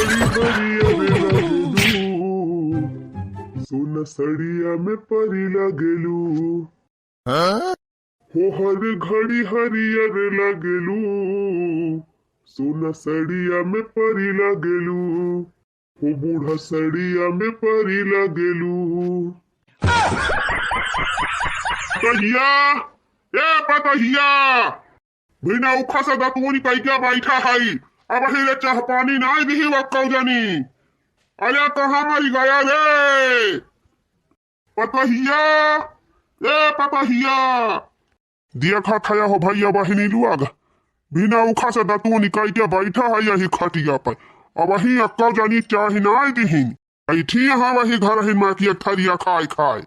घड़ी हरियर लगलू, सोना सड़िया में परी लगलू। हो हर घड़ी हरियर लगलू, सोना सड़िया में परी लगलू। हो बूढ़ा सड़िया में परी लगलू। कहिया ए पतहिया बिना उखा से दतुनी कई क्या बैठा है। अब हिले चाह पानी नहीं दी वक्कौ जानी। अरे कहाँ मरी गया रे पतहिया, ए पतहिया दिया खा खाया हो भैया बहिनी लुआग बिना उखा से दतुनी कई क्या बैठा है यही खटिया पर। अब वही अक्कौ जानी चाह नहीं दीहिन बैठी यहाँ वही घर हिन में कि थरिया खाए खाए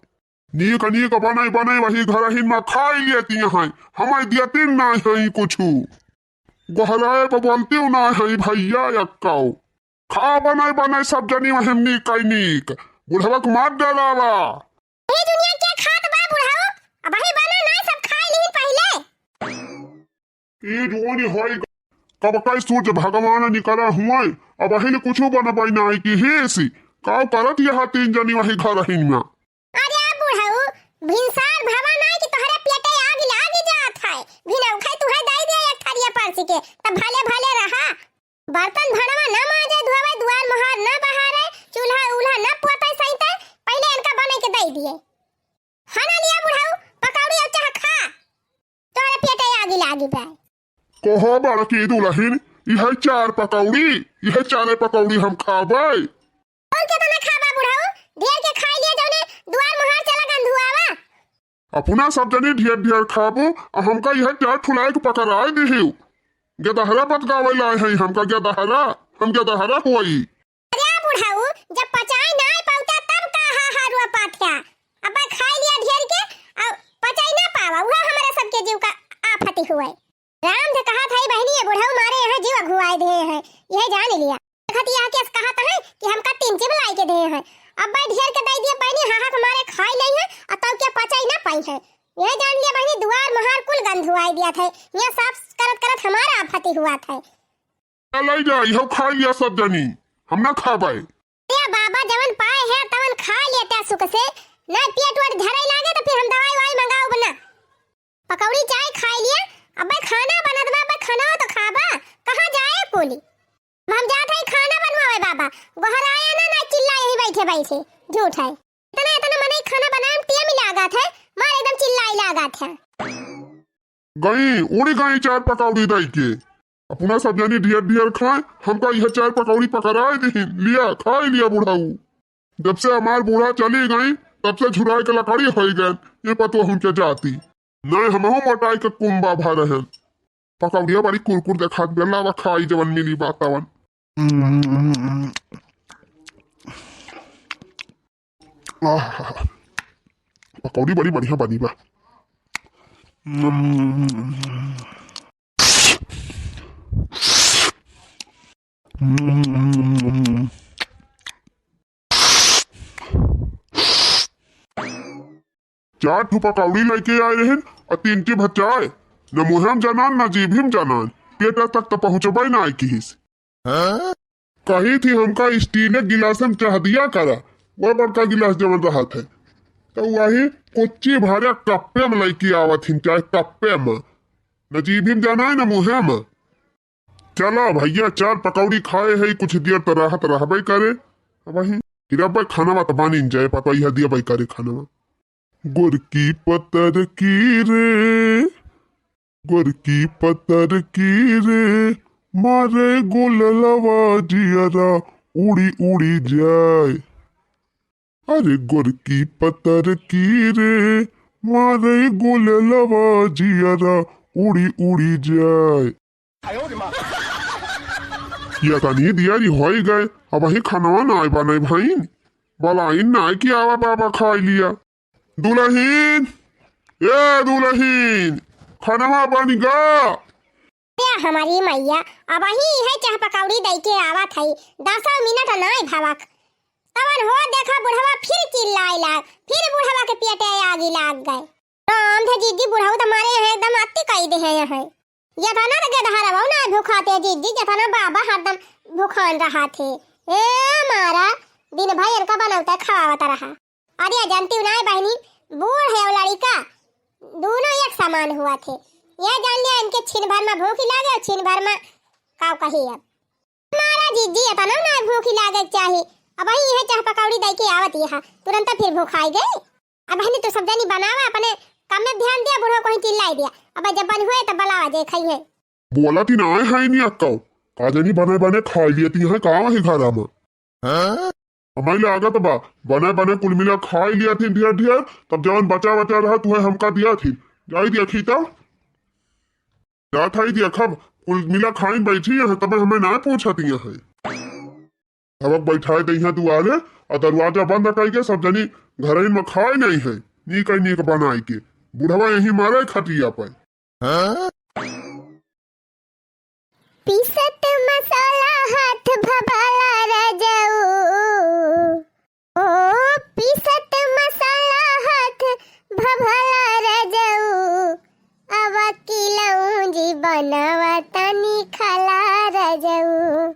नीक नीक बनाई बनाई वही घर हिन में खाई लेती हैं। हमें दियती ना है कुछ गहराए पर बोलती ना है भैया अक्कौ खा बनाई बनाई सब जनी वही नीक नीक बुढ़वा को मार डालावा। ये दुनिया क्या खात बा बुढ़ाओ अब वही बना ना सब खाई ली पहले। ये जोनी होई कब कई सूर्य भगवान निकला हुआ अब वही कुछ बना पाई ना है कि हेसी का करत यहाँ तीन जनी वही घर हिन में। अरे बुढ़ाओ भिनसार भावा नहीं कि तोहरे पेटे आग लाग जात है बिना उखाई तुहे दे दे एक थरिया परसी के तब भले भले रहा। बर्तन भड़वा न माजे धोवे दुआर मोहर न बहारे चूल्हा उल्हा न पोते सहिते पहले इनका बने के दे दिए। खाना लिया बुढ़ाओ पकौड़ी और चाह खा तोहरे पेटे आग लागी बा। कहो बड़ा की दुल्हन यह चार पकौड़ी यह चारे पकौड़ी हम खाबे और के तना खाबा बुढ़ाओ ढेर के खाई लिए जौने दुआर मोहर चला गंधुआवा। अपना सब जने ढेर ढेर खाबो हमका यह चार ठुलाए के पकड़ाए दिहिउ गदहरा पतगावे लाए हैं हमका गदहरा हम गदहरा होई। अरे बुढ़ाओ जब पचाई ना पाउता तब कहा हारुआ पाठिया अब खाई लिया ढेर के और पचाई ना पावा वह हमारे सबके जीव का आफती हुए। राम से कहा था बहनी है बुढ़ाओ मारे यहाँ जीव अगुआए दे हैं यह जान लिया खतिया के कहा था कि हमका तीन चिब लाई के दे हैं अब ढेर के दे दिए बहनी हाहा हमारे खाई नहीं है और तब क्या पचाई ना पाई है यह जान लिया बहनी दुआर महार कुल गंध हुआ दिया था यह साफ करत करत हमारा आफती हुआ था। लाई जा यह खा लिया सब जनी हम ना खाबे। ये बाबा जवन पाए है तवन खा लेता सुख से ना पेट वट झरे लागे तो फिर हम दवाई वाई मंगाओ बना पकौड़ी चाय खाई लिया अब खाना बनत बा खाना तो खाबा कहां जाए बोली हम जात है खाना बनवावे बाबा गोहर आया ना ना चिल्ला यही बैठे बैठे झूठ है इतना इतना मने खाना बनाए में टेम लागत है मार एकदम चिल्लाई लागत है। गई उड़ी गई चार पकौड़ी दई के अपना सब जनी ढेर ढेर खाए हमका यह चार पकौड़ी पकड़ाए दी लिया खाई लिया बुढ़ाऊ। जब से हमार बूढ़ा चली गई तब से झुराए के लकड़ी हो गए ये पतो हमके जाती नहीं हमहू मोटाई के कुंबा भर है पकौड़िया बड़ी कुरकुर देखा बेला खाई जवन मिली बातावन। पकौड़ी बड़ी बढ़िया बनी बा। चार ठू पकौड़ी लेके आए रहे और तीन की भचाए न मुहम जनान न जीभिम जनान पेटा तक तो पहुंचबे ना की कही थी हमका स्टील गिलास में चाह दिया करा वह बड़का गिलास जमन रहा था तो वही कुच्ची भरे कप्पे में लेके आवत हिन चाहे कप्पे में न जीभिम जाना है न मुहे में। चला भैया चार पकौड़ी खाए है कुछ देर तो राहत रहबे करे वही गिरब खाना तो बानी जाए पता यह दिया भाई करे खाना गुर की पतर की रे गुर की पतर की रे मारे गुललवा जियरा उड़ी उड़ी जाए। अरे गुर की पतर की रे मारे गुललवा जियरा उड़ी उड़ी जाए। या तनी दिया हो गए अब वही खाना ना आए बने भाई बलाइन ना कि आवा बाबा खा लिया। दुल्हन ए दुल्हन खाना बन गा हमारी मैया अब ही है चाह पकौड़ी दई के आवत है 10 मिनट नहीं भावक तवन हो देखा बुढ़वा फिर चिल्लाए लाग फिर बुढ़वा के पेटे आगी लाग गए राम थे जीजी बुढ़ाऊ तुम्हारे है एकदम अति कई दे है ये था ना गधहारा वो ना भूखाते जीजी ये था ना बाबा हरदम भूखान रहा थे ए मारा दिन भर इनका बनावता खावाता रहा। अरे जानती ना बहनी बूढ़ है और लड़का दोनों एक समान हुआ थे। यह जान लिया इनके छिन भर में भूख लागे और छिन भर में काव कही अब मारा जीजी ये था ना भूख लागे चाहिए। अब वही है चाह पकौड़ी दई के आवत यहाँ तुरंत फिर भूख आई गई। अब बहनी तो सब जानी बनावा अपने काम में ध्यान दिया बूढ़ो को ही चिल्लाई दिया। अब जब बन हुए तब बलावा जे खाई है बोला थी ना है नहीं अक्काओ काजनी बने बने खा लियती है कहाँ है घरा में हमारी लागत बा बने बने कुल मिला खा लिया थी ढेर ढेर तब जवन बचा बचा रहा तुम्हें हमका दिया थी जाई दिया खीता जा था दिया खब कुल मिला खाई बैठी है तब हमें ना पूछती है अब बैठाए दी है दुआरे और दरवाजा बंद करके सब जनी घर में खाए नहीं है नी कहीं नी बनाई के बुढ़वा यही मारे खटिया पर पीसत मसाला हाथ भभाला रजऊ ओ पीसत मसाला हाथ भभाला रजऊ अब किलऊ जी बनावा तनी खला रजऊ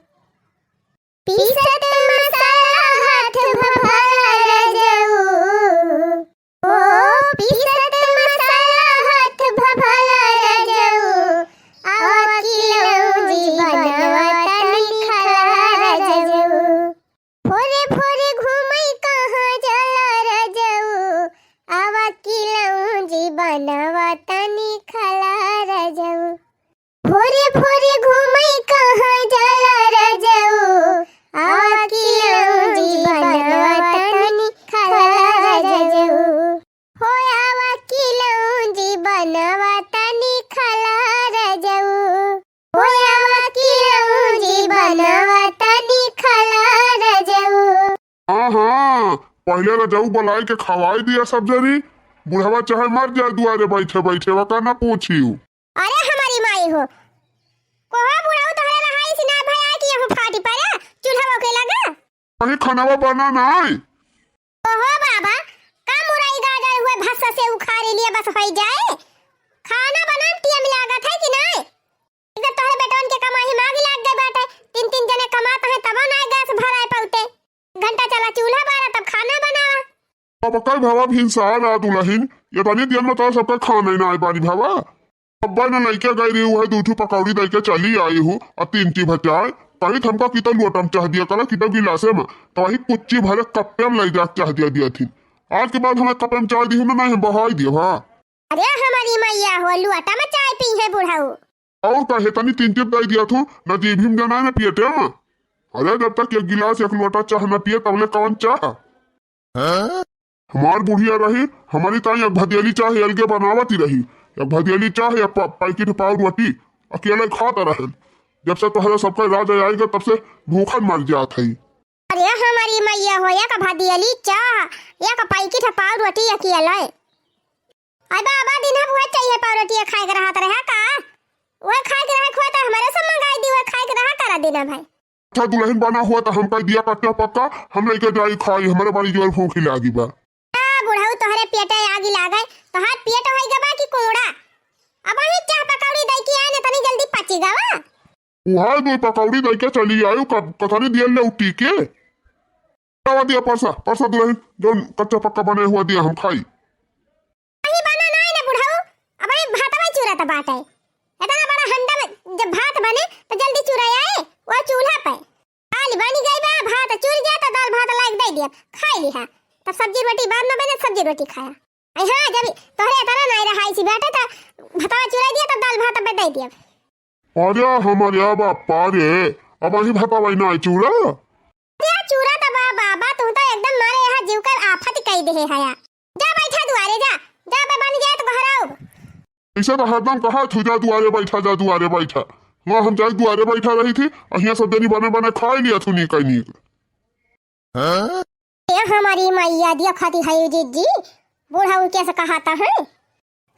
पीसत मसाला हाथ भभाला रजऊ ओ पीसत मसाला हाथ भभाला रजऊ अब किलऊ जी बनावा तनी खला रजऊ भोरे भोरे घूमई कहाँ जाला रजऊ अब किलऊ जी बनावा तनी खला रजऊ भोरे भोरे घूमई कहाँ जाला रजऊ अब किलऊ जी बनावा तनी खला रजऊ हो अब किलऊ जी बनावा तनी खला रजऊ हो अब किलऊ जी बनावा तनी खला रजऊ। हाँ पहले रजाऊ बुलाई के खवाई दिया सब जनी बुढ़वा चाहे मर जाए दुआरे बैठे बैठे वका ना पूछी अरे हमारी माई हो कोहा बुढ़ाऊ तोहरे रहाई सिना भया कि यहु फाटी पड़ा चूल्हा के लगा कहीं खानावा बना ना ओहो बाबा का मुरई गाजर हुए भस्सा से उखाड़ लिए बस हो जाए खाना बनान टिया में लागत है कि नहीं इधर तोहरे बेटवन के कमाई मांग लाग गए बाटे तीन तीन जने कमाता है तब ना गैस भराए पौते घंटा चला चूल्हा बारा तब खाना बनावा अब कई भावा भिनसा ना दुलहिन ये तनी दिन में तो सबका खाना ना आई बारी भावा अब्बा ने लइके गई रही है दूठू पकौड़ी दई के चली आई हूँ और तीन ची भचाए कहीं हमका कितना लोटम चाह दिया करा कितना गिलासे में तो वही कुच्ची भरे कप्पे में ले जा चाह दिया थी आज के बाद हमें कप्पे में चाय दी ना नहीं बहाई दिया भा अरे हमारी मैया हो लुआटा में चाय पी है बुढ़ाऊ और कहे तनी तीन टिप दई दिया थू न जीभ में जाना है पियटे में अरे जब तक एक गिलास एक लोटा चाह न पिए तबले कौन चाह हमार बुढ़िया रही हमारी ताई एक भदेली चाह अलगे बनावती रही एक भदेली चाह या पैकेट पाव रोटी अकेले खाता रहे जब से तोहरे सबका राज आएगा तब से भूखन मर जात है अरे हमारी मैया हो या का भदेली चाह या का पैकेट पाव रोटी अकेले आई बाबा दिन हुआ चाहिए पाव रोटी खाए के रहा रहा का वो खाए के रहा खोता हमारे सब मंगाई दी वो खाए के रहा करा देना भाई अच्छा दुल्हन बना हुआ तो हमका दिया कट्टा पक्का हम लेके जाई खाई हमारे बड़ी जोर भूखी लागी बा बुढ़ाऊ तोहरे पेटे आगी लागै तो हाथ पेट होई गबा की कोड़ा अब ही चाह पकौड़ी दई के आने तनी जल्दी पची गवा वहां दो पकौड़ी दई के चली आयो कथानी दिया ले उठी के आवा दिया परसा दुल्हन जो कच्चा पक्का बने हुआ दिया हम खाई नहीं बना नहीं ना बुढ़ाऊ अब ही भातवा चूरा त बाटे इतना बड़ा हंडा में जब भात बने तो जल्दी चूराया है वो चूल्हा पे दाल बन गई बा भात चूर जाता दाल भात लाग दे दिया खाई लिहा तब सब्जी रोटी बाद में बने सब्जी रोटी खाया आई हां जब तोहरे तरह नहीं रहा इसी बैठे तो भातवा चुरा दिया तो दाल भात पे दे दिया अरे हमारे बापा रे अब ही भातवा ना चूरा या चूरा तो बाबा तू तो एकदम मारे यहां जीव कर आफत कह दे है या जा बैठा दुआरे जा बे बन गया तो घर आओ ऐसा तो हरदम कहा तू जा दुआरे बैठा वहाँ हम जाए दुआरे बैठा रही थी अहिया सब जनी बने बने खा लिया तू नहीं कहीं ये हमारी मैया दिया खाती है जीजी बूढ़ा कैसे कहाता है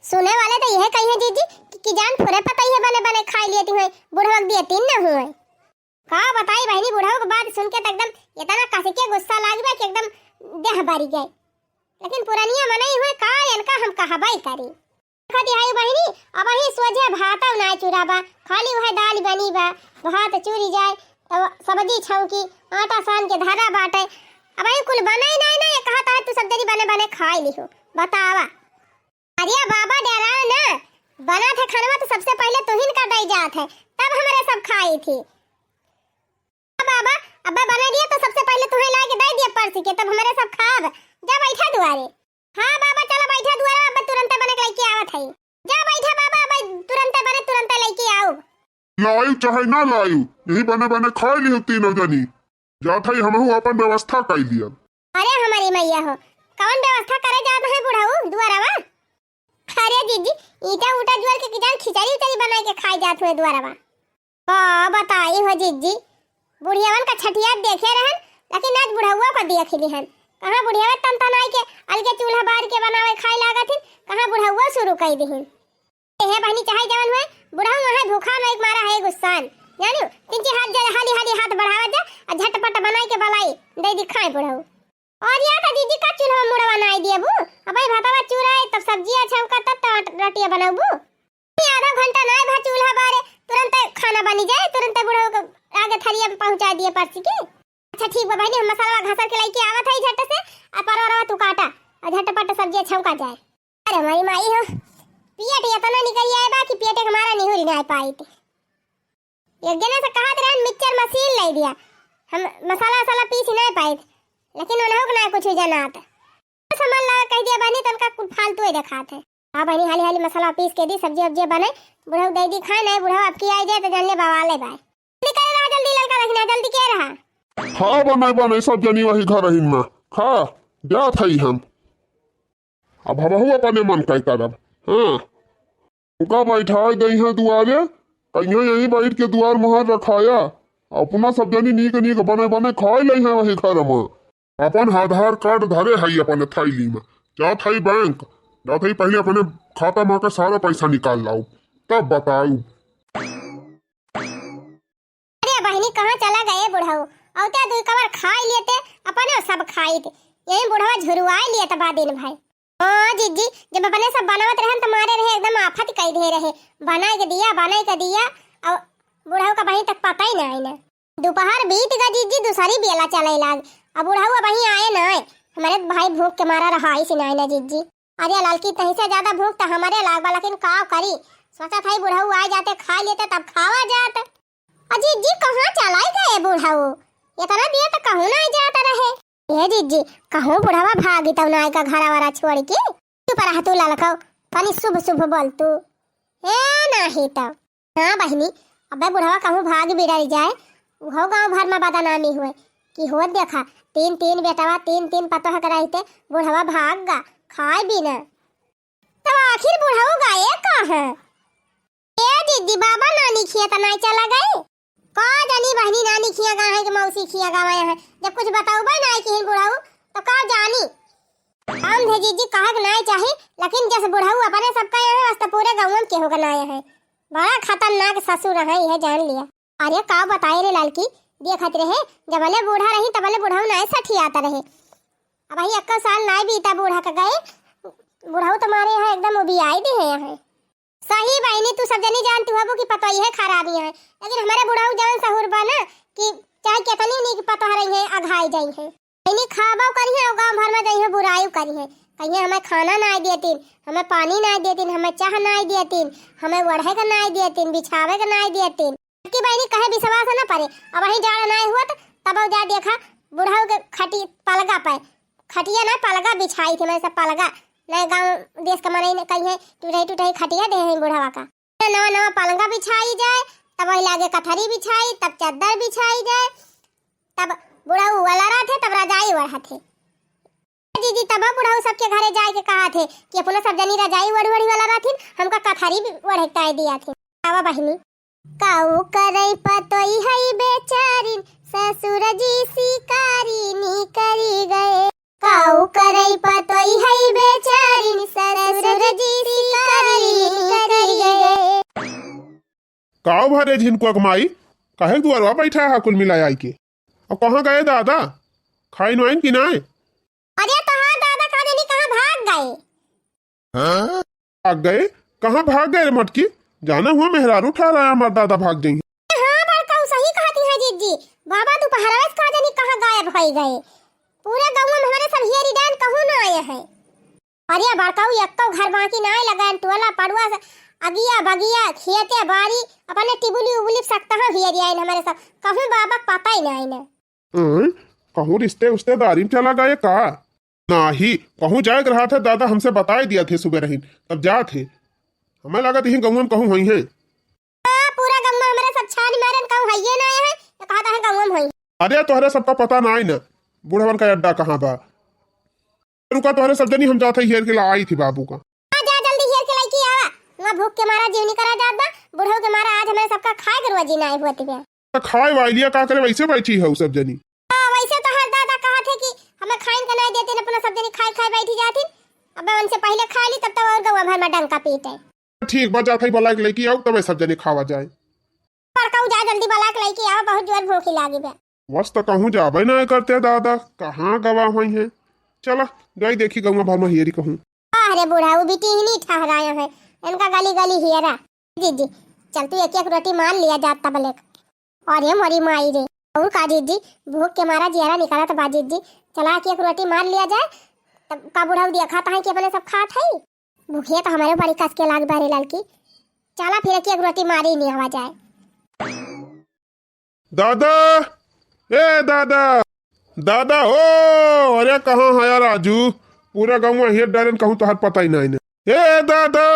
सुने वाले तो यह कही है जीजी कि जान पूरे पता ही है बने बने खा लिए हुए बूढ़ा दिए तीन न हुए का बताई बहनी बूढ़ा को बात सुन के एकदम इतना कस के गुस्सा लाग गया कि एकदम देह बारी गए लेकिन पुरानिया मनाई हुए का इनका हम कहबाई करी खाती आई बहिनी अब ही सोझे भाता ना चुराबा खाली वह दाल बनी बा भात चूरी जाए तो सब्जी छौकी आटा सान के धारा बाटे अब ही कुल बनाई नहीं कहता है तू सब जरी बने बने खाई लिहो बतावा। अरे बाबा डरा ना बना थे खाना तो सबसे पहले तुहिन का दई जात है तब हमारे सब खाई थी। बाबा अब्बा बना दिया तो सबसे पहले तुम्हें ला के दे दिया परसी के तब हमारे सब खाब जा बैठा दुआरे। हाँ बाबा चलो बैठा दुआरे अब तुरंत बने लेके आवत है जा बैठा बाबा अब तुरंत लेके आओ। लायू चाहे ना लायू यही बने बने खाई ली तीनों जनी जात है हमहू अपन व्यवस्था कर लिया। अरे हमारी मैया हो कौन व्यवस्था करे जात है बुढ़ाऊ दुआरवा। अरे दीदी ईटा उटा जुआर के किजान खिचड़ी उचड़ी बना के खाई जात हुए दुआरवा। बताई हो जीजी बुढ़ियावन का छठिया देखे रहन लेकिन आज बुढ़ाउआ को देख लिहन कहां बुढ़ियावा तनतनाई के अलगे चूल्हा बार के बनावे खाई लागत कहां बुढ़ाउआ शुरू कर दिहिन। हे बहनी चाहे जवन हुए बुढ़ाऊ वहां भूखा में एक मारा है गुस्सान जानियो तीन चार हाथ हाली हाथ बढ़ावा जा और झटपट बनाई के बलाई दे दिखाए बुढ़ाऊ। और या का दीदी का चूल्हा मुड़ा बनाई दिए बू अब भाई भातावा चूराए तब सब्जियां छौका तब रोटियां बनाबू आधा घंटा ना भा चूल्हा बारे तुरंत खाना बनी जाए तुरंत बुढ़ाऊ को आगे थरिया में पहुंचा दिए परसी के। अच्छा ठीक बा भाई हम मसाला घासा के लेके आवत है झट से आ परवरवा तू काटा और झटपट सब्जी छौका जाए। अरे हमारी माई हो पेट इतना निकल आए बा कि पेट हमारा निहुरी ना पाई थी एक जने से कहा रहन मिक्सर मशीन ले दिया हम मसाला पीस नहीं पाए लेकिन उन्हों को ना कुछ जनात सामान ला कह दिया बनी तनका कुछ फालतू ही दिखाते है। हां बनी हाली मसाला पीस के दी सब्जी अब्जी बने बुढ़ऊ दे दी खाए नहीं बुढ़ऊ अब की आई जाए तो जानले बवाले भाई निकल रहा जल्दी लड़का रखना जल्दी के रहा। हाँ बनाई सब जनी वही घर रहीन में खा जा थई हम अब हमहू अपने मन कई करब। हाँ उनका बैठाए गई है दुआरे कहीं यही बैठ के दुआर मोहर रखाया अपना सब जनी नीक बने बने खाए ले है वही घर में अपन आधार कार्ड धरे है अपने थैली में जा थई बैंक जा थई पहले अपने खाता में के सारा पैसा निकाल लाओ तब बताऊ। अरे बहनी कहाँ चला गए बुढ़ऊ औते दुई कवर खाई लेते अपने सब खाई थे यही बुढ़वा झुरुआई लिए तबा दिन भाई। हाँ जीजी जब अपने सब बनावत रहन तो मारे रहे एकदम आफत कई दे रहे बनाए के दिया और बुढ़ऊ का वहीं तक पता ही नहीं ना दोपहर बीत गई जीजी दूसरी बेला चले लाग अब बुढ़ऊ अब वहीं आए ना हमारे भाई भूख के मारा रहा ही नहीं ना जीजी। अरे लड़की तहीं से ज्यादा भूख तो हमारे लाग लेकिन का करी सोचा था बुढ़ऊ आ जाते खा लेते तब खावा जाते। अजी जी कहाँ चलाई गए बुढ़ऊ इतना देर तक कहूँ ना जाता रहे ये जीजी कहूँ बुढ़ावा भागी तब नाई का घरा वारा छोड़ के चुप रहा तू ललकाओ पानी शुभ बोल तू ए नहीं तब। हाँ बहनी अब बुढ़ावा कहूँ भाग बिगड़ जाए वो गाँव भर में बदनामी हुए कि हो देखा तीन बेटावा तीन पतोह कराइते बुढ़ावा भाग गा खाए भी न तब आखिर बुढ़ाऊ गए कहाँ ए दीदी बाबा नानी खिया तो नहीं चला गए का जानी बहनी नानी खिया गा है कि मौसी खिया गा है जब कुछ बताऊ बा नहीं कि बुढ़ाऊ तो का जानी हम थे जीजी कहा नहीं चाहे लेकिन जैसे बुढ़ाऊ अपने सबका यहाँ वास्ते पूरे गाँव में केहू का नहीं है बड़ा खतरनाक ससुर है यह जान लिया। अरे का बताए रे लड़की देखत रहे जब भले बूढ़ा रही तब भले बुढ़ाऊ नहीं सठी आता रहे अब वही 1 साल नहीं बीता बूढ़ा का गए बुढ़ाऊ तुम्हारे यहाँ एकदम उबियाई दे है यहाँ सही बहनी तू सब जनी जानती हो कि पता है खराबी है लेकिन हमारे बुढ़ाऊ जान सहूर बना कि चाहे कितनी नहीं पता रही है अघाई जाई है नहीं खाबा करी है गाँव भर में गई है बुराई करी है कहीं हमें खाना नहीं देती हमें पानी नहीं देती हमें चाह नहीं देती हमें ओढ़े का नहीं देती बिछावे का नहीं देती की बहनी कहे विश्वास न पड़े अब वही जाड़ा नहीं हुआ तब जा देखा बुढ़ाऊ के खटी पलगा पे खटिया ना पलगा बिछाई थी मैं सब पलगा नए गाँव देश का मनाई कही है टूटाई खटिया दे है बुढ़ावा का नवा पलंगा बिछाई जाए तब वही लागे कथरी बिछाई तब चादर बिछाई जाए तब बुढ़ाऊ वाला रहा थे तब रजाई ओढ़ा थे दीदी तब बुढ़ाऊ सबके घरे जाए के कहा थे कि अपना सब जनी रजाई ओढ़ी वाला रहथिन हमका कथरी भी ओढ़े दिया थे आवा बहिनी काऊ करई पतोई हई बेचारिन ससुर जी शिकारी नी करी गए काऊ करई पतोई हई बेचारिन ससुर जी शिकारी नी करी गए। काऊ भरे झिनको कमाई काहे दुआरवा बैठा है कुल मिलाया आई के और कहाँ गए दादा खाई नोइन की नाय। अरे तो हाँ दादा का नहीं कहाँ भाग गए। हाँ भाग गए कहाँ भाग गए रे मटकी? जाना हुआ मेहरारू उठा रहा है, हमारा दादा भाग जाएंगे। हाँ बड़काऊ सही कहती है जीजी। बाबा दोपहर में का जानी कहाँ गायब हो गए। पूरे गांव में हमारे सब हियरी डान कहूँ ना आए हैं। अरे बड़काऊ एक तो घर बाकी ना आए लगा टोला पड़ुआ अगिया बगिया खेते बाड़ी अपने टिबुली उबुली सकता है हियरी आए हमारे सब कहूँ बाबा पापा ही ना आए ना। कहूँ रिश्ते उश्तेदारी में चला गए का? नाही कहूँ जाए रहा था, दादा हमसे बताए दिया थे सुबह रही तब जा थे। हमें लगा थी गाँव में कहूँ हुई है। पूरा गांव में हमारे सब छान मारन कहूँ हइये ना आए हैं तो कहा था गांव में हुई। अरे तोहरे सबका पता ना आई ना बूढ़वन का अड्डा कहाँ बा। रुका तोहरे सब जनी हम जाते हेर के ला आई थी बाबू का। जा जल्दी हेर के लाइकी आवा। वहां भूख के मारा जीवनी करा जात बा। बुढ़ऊ के मारा आज हमारे सबका खाए करवा जी ना आए हुआ तिबे। खाए वालिया का करे वैसे बैठी है सब जनी। वैसे तो हर दादा कहा थे कि हमें खाइन का नहीं देते अपना सब जनी खाए खाए बैठी जाती। अब उनसे पहले खा ली तब तक और गवा भर में डंका पीते। ठीक बात जाता ही बला के लेके आओ तब सब जने खावा जाए। पड़काऊ जा जल्दी बला के लेके आओ बहुत जोर भूख लागी बे। बस तो कहूँ जाबे ना करते दादा कहाँ गवा हुई है। चला जाई देखी गंगा भर में हियरी कहूँ। अरे बूढ़ा वो बेटी ही नहीं ठहराया है इनका गली गली हियरा। जीजी चल तू एक एक रोटी मान लिया जाता बलेक। और ये मरी माई रे और का जीजी भूख के मारा जियारा निकाला तो बाजी जी चला एक एक रोटी मान लिया जाए तब का बूढ़ा दिया खाता है कि अपने सब खात है। भूखिए तो हमारे बड़ी कस के लाग बारे लाल की। चला फिर एक एक रोटी मारी नहीं हवा जाए। दादा ए दादा दादा हो अरे कहाँ है यार राजू? पूरा गाँव में हेर डालन कहूँ तो हर पता ही नहीं। ए दादा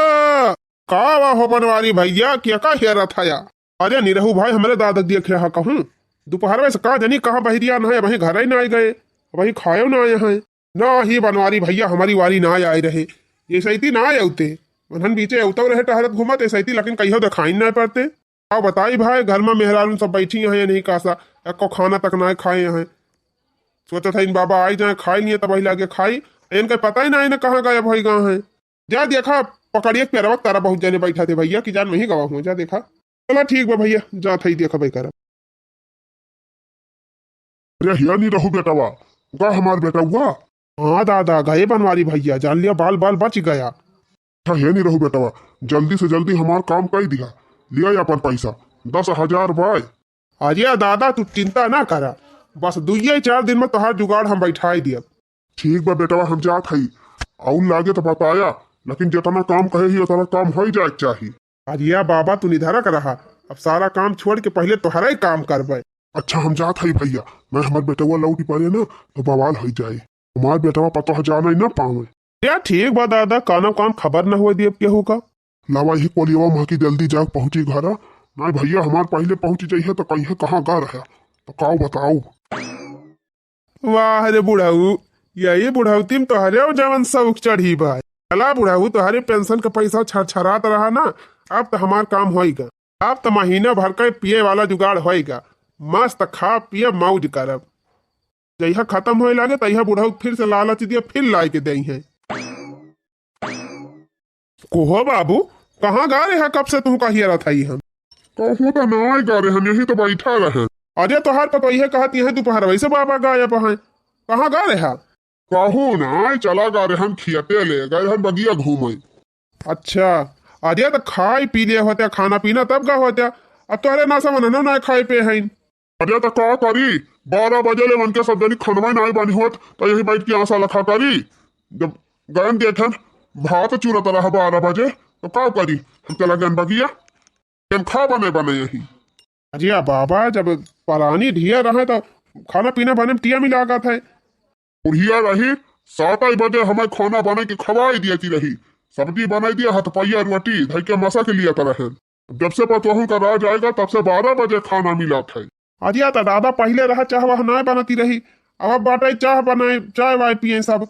का हो बनवारी भैया क्या का हेरा था या? अरे निरहू भाई हमारे दादा देख रहा कहूँ दोपहर में से कहा जनी कहाँ बहरिया न है वही घर ही ना आए गए वही खाए ना आए हैं ना ही बनवारी भैया हमारी वारी ना आए रहे। ये सही ना आए उते उन्हन बीचे उतर रहे टहरत घूमत ऐसे लेकिन कहीं दिखाई ना पड़ते। आओ बताई भाई घर में मेहरारू सब बैठी हैं नहीं कासा एको खाना तक ना खाए हैं। सोचा था इन बाबा आई जाए खाई लिए तब लागे खाई इनका पता ही ना इन्हें कहाँ गए भाई गाँव है। जा देखा पकड़िए पेरवक तारा बहुत जने बैठा थे भैया कि जान वही गवा हूँ। जा देखा चला ठीक बा भैया जा था देखा भाई कर। अरे हिया नहीं रहू बेटावा गा हमार बेटा हुआ। हाँ दादा गए बनवारी भैया जान लिया बाल बाल बच गया। अच्छा हिया नहीं रहू बेटावा जल्दी से जल्दी हमार काम कर दिया लिया अपन पैसा 10,000 भाई। अरे दादा तू चिंता ना करा बस 2-4 दिन में तोहार जुगाड़ हम बैठाई दिया। ठीक बा बेटावा हम जात हई और लागे तो बताया लेकिन जितना काम कहे ही उतना काम हो जाए चाहिए। अरे बाबा तू निधरक रहा अब सारा काम छोड़ के पहले तोहरा ही काम करबे। अच्छा हम जात हई भैया मैं हमार बेटवा लौटी पारे ना तो बवाल हो जाए हमार बेटवा पता जाना ही ना पावे। या ठीक बा दादा कानो काम खबर न हुए दिए केहू का। लावा ही कोलियवा माँ की जल्दी जाग पहुंची घर ना भैया हमार पहले पहुंच जाइए तो कहीं कहाँ गा रहा तो काओ बताओ। वाह रे बुढ़ाऊ यही बुढ़ाउती में तोहरे जवन शौक चढ़ी बा। चला बुढ़ाऊ तोहरे पेंशन का पैसा छरछरात रहा ना अब तो हमार काम होएगा। अब तो महीना भर का पिए वाला जुगाड़ होएगा मस्त खा पिए मौज करब। जहिया खत्म होए लागे तहिया बुढ़ाऊ फिर से लालच दिया फिर लाई के दई है। कोहो बाबू कहाँ गा रहे हैं कब से तुम कहिए रहा था हम कहूँ तो ना गा रहे हम यही तो बैठा रहे। अरे तोहार पर तो यह कहती है दोपहर वैसे बाबा गायब है कहाँ गा रहे? कहूँ ना चला गा रहे हम खियाते ले गए हम बगिया घूमे। अच्छा अरे तो खाई पी लिया होते खाना पीना तब गा होते अब तो अरे ना समझना ना खाए पे है। अरे तो का करी 12 बजे ले मन के सब जनी खनवा नहीं बनी होत तो यही बैठ के आशा लखा करी जब गन देखन भात चूरत रहा 12 बजे तो का करी हम चला गन बगिया हम खा बने बने यही। अरे बाबा जब परानी ढिया रहा तो खाना पीना बने में टिया मिला था। बुढ़िया रही 7 बजे हमें खाना बने के खवाई दिया रही सब्जी बनाई दिया हथपैया रोटी धई के मसा के लिया रहे। जब से पतोहू का राज आएगा तब से 12 बजे खाना मिला था। अरे तो दादा पहले रहा चाह वह ना बनाती रही अब बाटे चाह बनाए चाय वाय पिए सब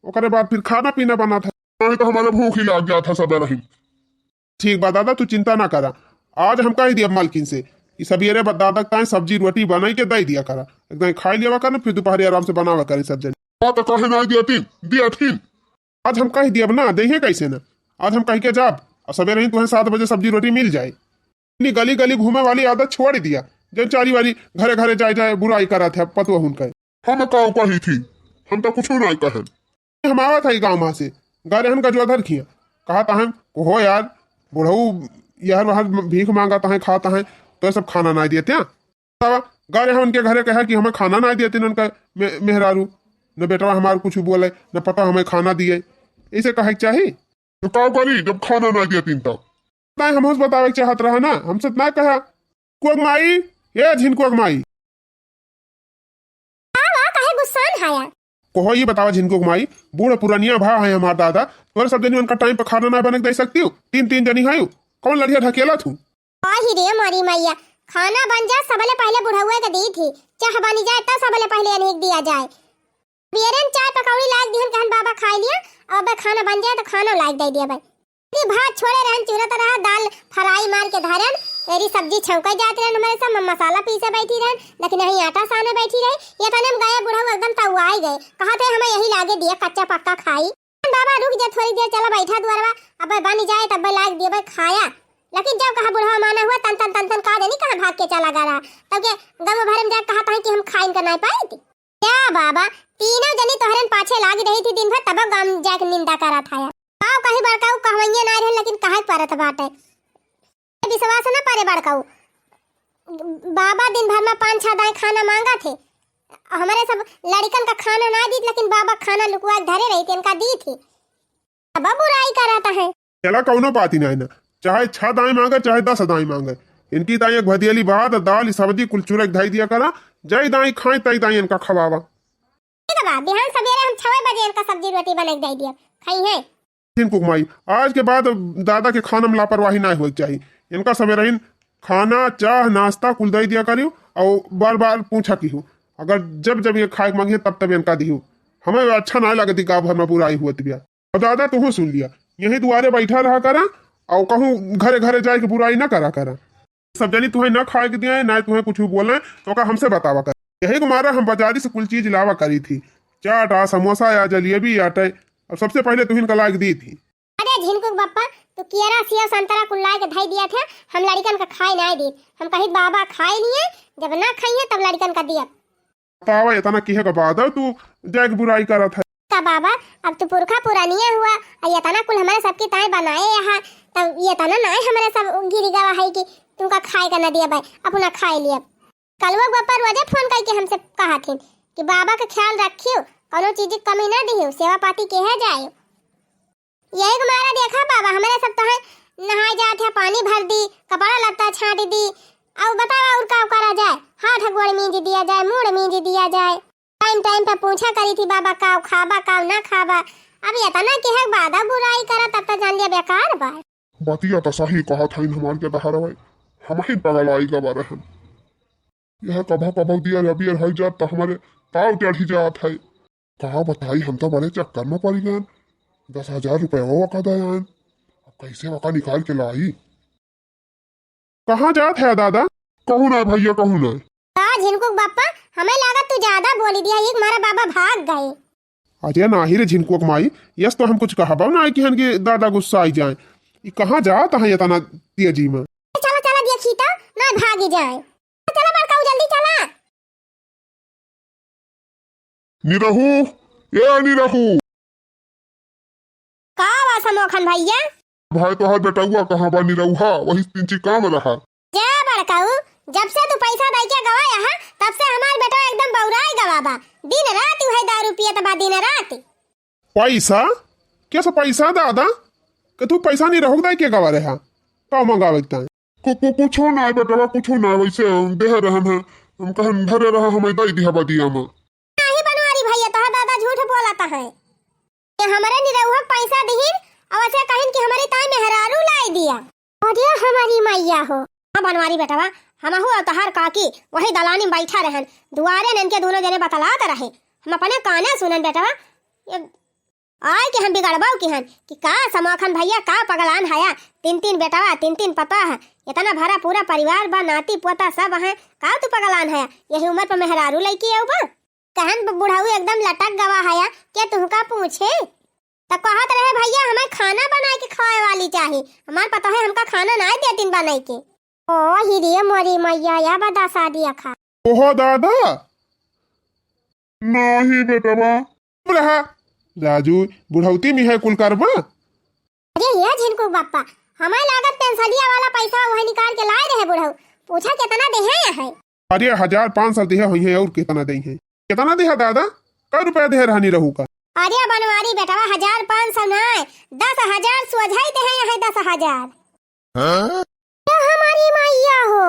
ओकरे बाद फिर खाना पीना बना था। नहीं तो हमारे भूख ही लग गया था सब रही। ठीक बा दादा तू चिंता ना करा आज हम कह दिया मालकिन से कि सवेरे दादा का सब्जी रोटी बनाई के दे दिया करा एकदम खा लिया कर फिर दोपहर आराम से बनावा करे सब जन। तो कहे ना दिया थी आज हम कह दिया ना दे कैसे ना आज हम कह के जाब और सवेरे ही तुम्हें 7 बजे सब्जी रोटी मिल जाए। गली गली घूमे वाली आदत छोड़ दिया जब चारी वारी घरे घरे जाए बुराई करा थे पतवा उनका हम काऊ कही थी हम तो कुछ नहीं कहे। हम आवा था गाँव वहां से गारे हम गजवाधर खिया कहा था हम हो यार बुढ़ऊ यहर वहर भीख मांगाता है खाता है तो ये सब खाना ना देते हैं। बतावा गए हैं उनके घरे कहा कि हमें खाना ना देते न उनका मेहरारू न बेटवा हमारे कुछ बोले न पता हमें खाना दिए इसे कहे चाहिए। तो का करी जब खाना ना दिया तीन तब हम बतावे चाहत रहा ना हमसे ना कहा कुअगमाई ये झिन कुअगमाई काहे गुस्सान हाया कोहो ये बतावा झिन कुअगमाई बूढ़ पुरानिया भा है हमारा दादा तोरे सब जनी उनका टाइम पर खाना ना बने दे सकती हूँ। तीन तीन जनी है कौन लड़िया ढकेला थू आही रे मारी मैया खाना बन जाए सबले पहले बुढ़ावे के दी थी चाह बनी जाए तब सबले पहले अनेक दिया जाए। बेरन चाय पकौड़ी लाग दिहन कहन बाबा खा लिया अब खाना बन जाए तो खाना लाग दे दिया भाई। ये भात छोड़े रहन चूरत रहा दाल फ्राई मार के धरन तेरी सब्जी छौका जात रहन हमारे सब मसाला पीसे बैठी रहन लेकिन नहीं आटा साने बैठी रही। ये तने गए बुढ़ाऊ एकदम तउआई गए कहा थे हमें यही लागे दिया कच्चा पक्का खाई। बाबा रुक जा थोड़ी देर चला बैठा दुआरवा अब बन जाए तब लाग दिया भाई खाया। लेकिन जब कहा बुढ़वा माना हुआ तन तन तन तन कहा देनी कहा भाग के चला गा रहा तब के गम भर में जाके कहा था कि हम खाइन कर नहीं पाए थी क्या बाबा तीनों जनी तोहरन पाछे लागी रही थी दिन भर तब गम जाके निंदा करा था आओ कहीं बड़काऊ कहवइया ना रहे लेकिन कहे परत बाटे विश्वास ना पारे बड़काऊ। बाबा दिन भर में 5-6 दाएं खाना मांगा थे हमारे सब लड़कन का खाना ना दी लेकिन बाबा खाना लुकवा धरे रही थी इनका दी थी अब बुराई कराता है। चला कौनो बात ही नहीं ना चाहे 6 दाएं मांगे चाहे 10 दाएं मांगे इनकी दाई एक भदियली भात दाल सब्जी कुल चूरक धाई दिया करा जय दाई खाए तई दाई इनका खवावा। ठीक है बिहान सवेरे हम 6 बजे इनका सब्जी रोटी बना के दे दिया खाई है। झिन कुअगमाई आज के बाद दादा के खाना में लापरवाही ना होनी चाहिए। इनका सवेरे खाना चाह नाश्ता कुल दे दिया करियो और बार बार पूछा की हूँ अगर जब जब ये खाए मांगे तब तब इनका दी हमें अच्छा ना लगती गाँव भर में बुराई हुआ बिया। और दादा तुम सुन लिया यही दुआरे बैठा रहा करा और कहूँ घरे घरे जाए के बुराई ना करा करा सब जनी तुम्हें ना खाए के दिया ना तुम्हें कुछ बोले तो का हमसे बतावा कर। यही को मारा हम बाजारी से कुल चीज लावा करी थी चाट आ समोसा या जलेबी आटे और सबसे पहले तुम्हें का लाग दी थी। अरे झिनकुक बप्पा तो कियरा सिया संतरा कुल्ला के धाई दिया था हम लड़कन का खाए ना दी हम कही बाबा खाए लिए जब ना खाइए तब लड़कन का दिया। बतावा इतना की है का बात है तू जाके बुराई करा था का बाबा अब तो पुरखा पुरानिया हुआ और ये तना कुल हमारे सबकी ताए बनाए यहाँ तब ये तना ना हमारे सब गिरी गवा है कि तुमका खाए का ना दिया भाई अपना खाए लिया। कल वो बप्पा रोजे फोन करके हमसे कहा थे कि बाबा का ख्याल रखियो कोनो चीज की कमी ना दियो सेवा पाती के है जाए। यही हमारा देखा बाबा हमारे सब तो है नहाए जाते पानी भर दी कपड़ा लत्ता छाट दी अब बतावा और का करा जाए हाथ गोड़ मींज दिया जाए मुड़ मींज दिया जाए टाइम टाइम पे पूछा करी थी बाबा काव खाबा काव ना खाबा अब ये तना के है बादा बुराई करा तब तो जान लिया बेकार बा। बातिया तो सही कहा था इन हमारे के दहारा भाई हम ही पगल आई का बारे हम यह कभा कभा दिया रबी हर जात तो हमारे ताव चढ़ी जात है कहा बताई हम तो बड़े चक्कर में पड़ गए 10,000 रुपये वो वका दयान अब कैसे वका निकाल के लाई कहाँ जात है दादा कहू ना भैया कहू ना झिनकुक बापा हमें लगा तू ज्यादा बोली दिया एक मारा बाबा भाग गए। अजय ना ही रे झिन कुअगमाई यस तो हम कुछ कहा ना कि हन के दादा गुस्सा आई जाए ये कहाँ जाता है ये तना तेजी में चला चला दिया खीता ना भागी जाए चला बड़काऊ जल्दी चला निरहू ये निरहू का वासा मोखन भैया भाई तो हर बेटा हुआ कहाँ बा निरहुआ वही पिंची काम रहा जा बड़काऊ जब से तू पैसा दे के गवाया है तब से हमार बेटा एकदम बौराई गवाबा दिन रात वही दारू पिए तबा दिन रात पैसा कैसा पैसा दादा कि तू पैसा नहीं रहोगे के गवा रहा तो मंगावे कुछो ना बेटा कुछो ना वैसे देह रहन है हम कहन धरे रहा हमें दई दिया बदिया में नहीं बनवारी भैया तो दादा झूठ बोलता है कि हमारे निरहुआ पैसा दहीन और ऐसे कहिन कि हमारी ताई मेहरारू लाई दिया अरे हमारी मैया हो बनवारी बेटा हम हुआ तहार काकी वही दलानी बैठा रहन दुआरे नन के दोनों जने बतलात रहे हम अपने काने सुनन बेटा ये आय के हम बिगड़बाऊ की हन कि का समोखन भैया का पगलान हया 3-3 बेटावा 3-3 पता है इतना भरा पूरा परिवार बा नाती पोता सब है का तू पगलान हया यही उम्र पर मेहरारू लईकी आऊ बा कहन बुढ़ाऊ एकदम लटक गवा हया के तुहका पूछे तो कहत रहे भैया हमें खाना बना के खाए वाली चाहिए हमार पता है हमका खाना ना देतीन बनाई के ओ हिरिया मोरी मैया या बता शादी अखा ओहो दादा नहीं बेटा रहा राजू बुढ़ौती में है कुल करबा अरे ये झिनकुक बापा हमारे लागत पेंशनिया वाला पैसा वही निकाल के लाए रहे बुढ़ऊ। पूछा कितना दे है? अरे 1500 दिया हुई है और कितना दे है? कितना दिया दादा? कै रुपया दे रहनी रहू का? अरे बनवारी बेटा 1500 नहीं 10,000 सोझाई दे है 10,000। क्या हमारी मैया हो।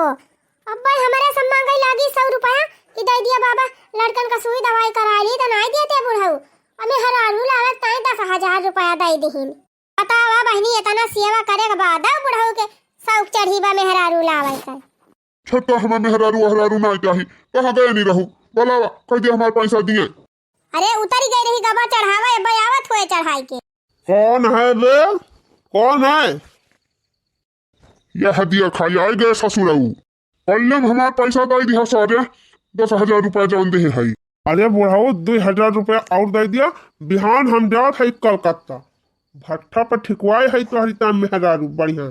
अब भाई हमारे सब मांगे लागी 100 रुपया कि दे दिया बाबा लड़कन का सुई दवाई करा ली तो नहीं देते बुढ़ऊ। हमें हरारू लागत ताई 10,000 रुपया दे दीहिन। बतावा बहनी इतना सेवा करे के बाद बुढ़ऊ के शौक चढ़ी बा मेहरारू लावे के। छत्ता हमें मेहरारू ना चाहिए। कहाँ गए नहीं रहू बोलावा कह दिया हमारे पैसा दिए। अरे उतर गई रही गबा चढ़ावा बयावत हुए चढ़ाई के। कौन है बे? कौन है? यह हदिया खाई आए गए ससुरऊ। कल्ले में हमारे पैसा दे दिया सारे 10,000 रुपया जान दे है। अरे बुढ़ाओ 2,000 रुपया और दे दिया। बिहान हम जात है कलकत्ता भट्ठा पर ठिकवाए है तो हरिता मेहरारू बढ़िया।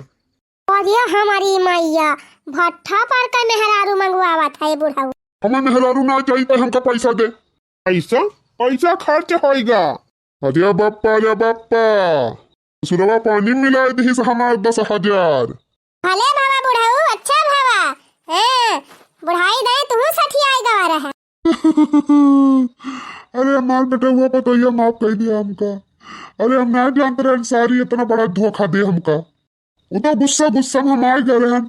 अरे हमारी मैया भट्ठा पर का मेहरारू मंगवावत है बुढ़ऊ। हमें मेहरारू ना चाहिए तो हमका पैसा दे। पैसा खर्च होएगा। अरे बाप्पा ससुरवा पानी मिला दी हमारे 10,000। भले बाबा बुढ़ऊ अच्छा भावा हैं बुढ़ाई दे तू सठियाई गवा रहा। अरे हमार बेटा हुआ पतोहिया माफ कर दिया हमका। अरे हम नहीं जानते रहे सारी इतना बड़ा धोखा दे हमका। उतना गुस्सा में हम आ गए हैं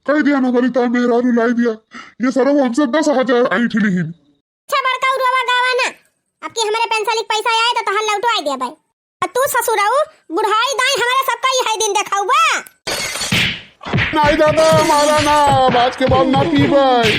कह दिया ना बड़ी ताई मेहरारू लाई दिया। ये सारा वो हमसे 10,000 आई थी। अच्छा बड़का उड़वा गावा ना अब की हमारे पेंशन पैसा आए तो तहन लौटो आई दिया भाई। तू ससुराऊ बुढ़ाई दाई हमारे सबका ही दिन देखाऊ बा। नहीं दादा मारा ना बात के बाद ना पी भाई।